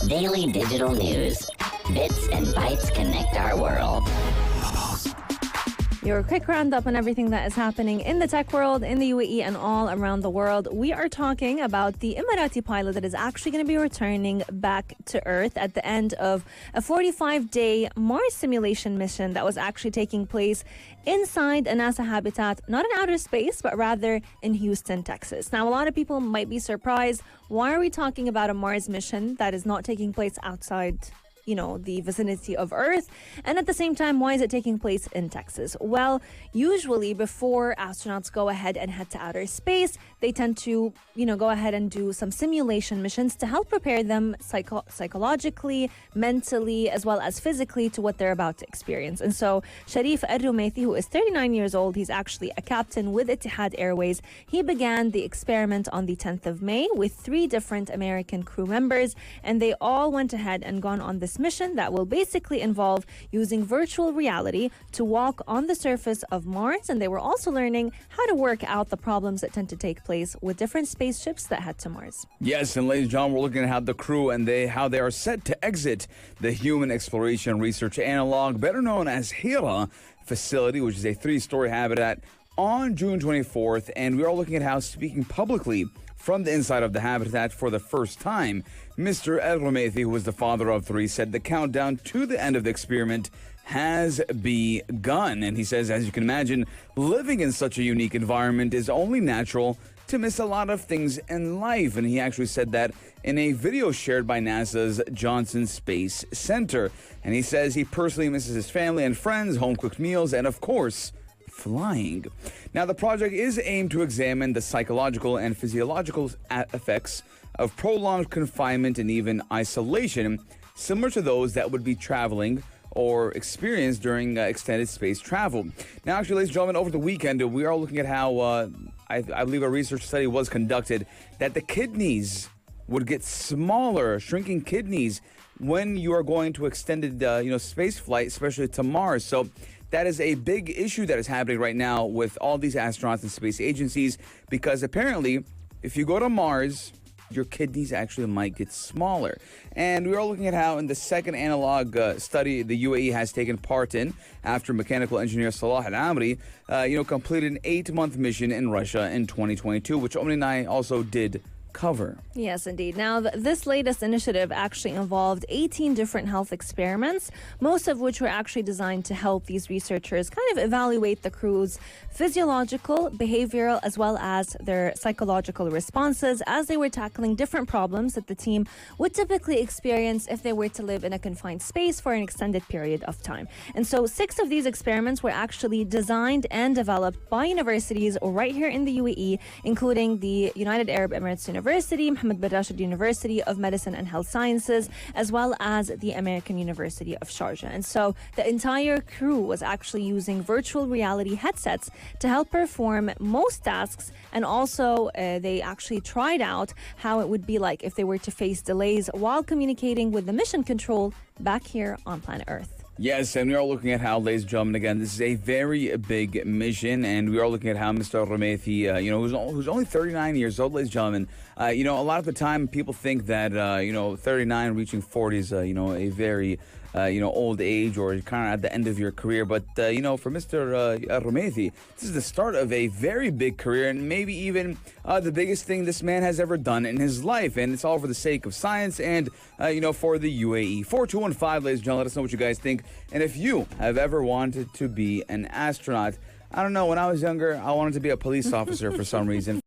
Daily digital news. Bits and bytes connect our world. Your quick roundup on everything that is happening in the tech world, in the UAE, and all around the world. We are talking about the Emirati pilot that is actually going to be returning back to Earth at the end of a 45-day Mars simulation mission that was actually taking place inside a NASA habitat, not in outer space, but rather in Houston, Texas. Now, a lot of people might be surprised. Why are we talking about a Mars mission that is not taking place outside the vicinity of Earth? And at the same time, why is it taking place in Texas? Well, usually before astronauts go ahead and head to outer space, they tend to, go ahead and do some simulation missions to help prepare them psychologically, mentally, as well as physically to what they're about to experience. And so Shareef Al Romaithi, who is 39 years old, he's actually a captain with Etihad Airways. He began the experiment on the 10th of May with 3 different American crew members, and they all went ahead and gone on this mission that will basically involve using virtual reality to walk on the surface of Mars. And they were also learning how to work out the problems that tend to take place with different spaceships that head to Mars. Yes, and ladies and gentlemen, we're looking at how the crew and how they are set to exit the Human Exploration Research Analog, better known as HERA facility, which is a 3-story habitat, on June 24th. And we are looking at how, speaking publicly from the inside of the habitat for the first time, Mr. Al Romaithi, who was the father of 3, said the countdown to the end of the experiment has begun. And he says, as you can imagine, living in such a unique environment is only natural to miss a lot of things in life. And he actually said that in a video shared by NASA's Johnson Space Center. And he says he personally misses his family and friends, home-cooked meals, and of course, flying. Now, the project is aimed to examine the psychological and physiological effects of prolonged confinement and even isolation, similar to those that would be traveling or experienced during extended space travel. Now, actually, ladies and gentlemen, over the weekend, we are looking at how, I believe a research study was conducted that the kidneys would get smaller, shrinking kidneys when you are going to extended, space flight, especially to Mars. So that is a big issue that is happening right now with all these astronauts and space agencies, because apparently, if you go to Mars, your kidneys actually might get smaller. And we are looking at how in the second analog study the UAE has taken part in after mechanical engineer Salah Al-Amri, completed an 8-month mission in Russia in 2022, which Omni and I also did cover. Yes, indeed. Now, this latest initiative actually involved 18 different health experiments, most of which were actually designed to help these researchers kind of evaluate the crew's physiological, behavioral, as well as their psychological responses as they were tackling different problems that the team would typically experience if they were to live in a confined space for an extended period of time. And so 6 of these experiments were actually designed and developed by universities right here in the UAE, including the United Arab Emirates University, Mohammed bin Rashid University of Medicine and Health Sciences, as well as the American University of Sharjah. And so the entire crew was actually using virtual reality headsets to help perform most tasks, and also they actually tried out how it would be like if they were to face delays while communicating with the mission control back here on planet Earth. Yes, and we are looking at how, ladies and gentlemen, again, this is a very big mission, and we are looking at how Mr. Romaithi, who's only 39 years old, ladies and gentlemen, a lot of the time people think that, 39 reaching 40 is, a very, old age or kind of at the end of your career. But, for Mr. Romaithi, this is the start of a very big career, and maybe even the biggest thing this man has ever done in his life. And it's all for the sake of science and, for the UAE. 4215, ladies and gentlemen, let us know what you guys think. And if you have ever wanted to be an astronaut, I don't know, when I was younger, I wanted to be a police officer for some reason.